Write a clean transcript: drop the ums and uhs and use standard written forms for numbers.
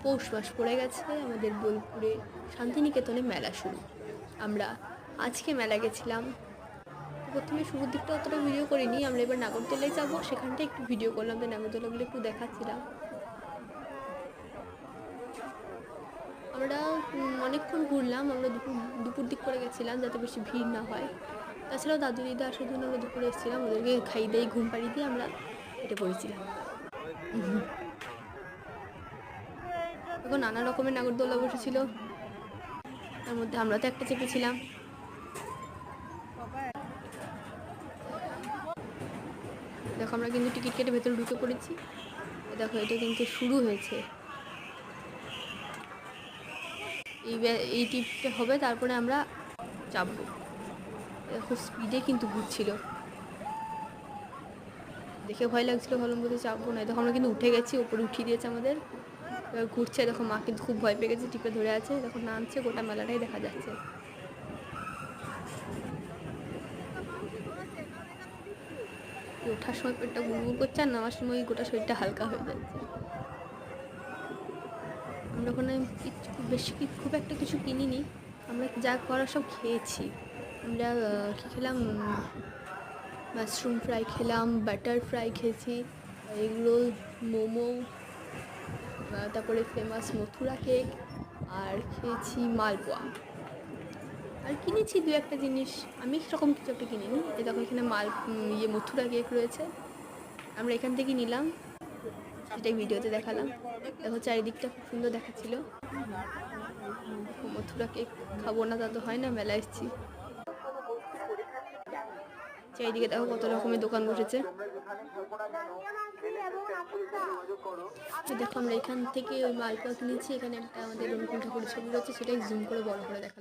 পৌষ মাস পড়ে গেছে, আমাদের বোলপুরে শান্তিনিকেতনে মেলা শুরু। আমরা আজকে মেলা গেছিলাম। প্রথমে শুরুর দিকটা অতটা ভিডিও করিনি, আমরা এবার নাগরদোলায় যাবো, সেখানটা একটু ভিডিও করলাম, তো নাগরদোলাগুলো একটু দেখাচ্ছিলাম। আমরা অনেকক্ষণ ঘুরলাম, আমরা দুপুর দিক করে গেছিলাম যাতে বেশি ভিড় না হয়। তাছাড়াও দাদু দিদা আসার জন্য আমরা দুপুরে এসেছিলাম, ওদেরকে খাইয়ে দিয়ে ঘুম পাড়িয়ে দিয়ে আমরা হেঁটে পড়েছিলাম। এখন নানা রকমের নাগরদোলা বসেছিল, তার মধ্যে আমরা তো একটা চেপেছিলাম। দেখো আমরা কিন্তু টিকিট কেটে ভেতরে ঢুকে পড়েছি। দেখো এটা কিন্তু শুরু হয়েছে, এই টিপটা হবে, তারপরে আমরা চাপবো। দেখো স্পিডে কিন্তু ঘুরছিল, দেখে ভয় লাগছিল, ভাবলাম বোধহয় চাপবো না। দেখো আমরা কিন্তু উঠে গেছি, ওপরে উঠিয়ে দিয়েছে আমাদের, এবার ঘুরছে। দেখো মা কিন্তু খুব ভয় পেয়ে গেছে, টিপে ধরে আছে, দেখো নামছে, গোটা মেলাটাই দেখা যাচ্ছে। ওঠার সময় পেটটা গুড়গুড় করছে, আর নামার সময় গোটা শরীরটা হালকা হয়ে যাচ্ছে। আমরা ওখানে খুব একটা কিছু কিনিনি, আমরা যা করার সব খেয়েছি। আমরা কী খেলাম, মাশরুম ফ্রাই খেলাম, বাটার ফ্রাই খেয়েছি, এগরোল, মোমো, তারপরে ফেমাস মথুরা কেক, আর খেয়েছি মালপোয়া। আর কিনেছি দু একটা জিনিস, আমি সেরকম কিছু একটা কিনিনি। এই দেখো এখানে মথুরা কেক রয়েছে, আমরা এখান থেকে নিলাম, সেটাই ভিডিওতে দেখালাম। দেখো চারিদিকটা খুব সুন্দর দেখাচ্ছিল। মথুরা কেক খাবো না তা তো হয় না, মেলা এসেছি। চারিদিকে দেখো কত রকমের দোকান বসেছে। দেখো আমরা এখান থেকে ওই মালপোয়া কিনেছি, এখানে একটা আমাদের অনুকূল ঠাকুরের ছবি রয়েছে, সেটাই জুম করে বড় করে দেখালাম।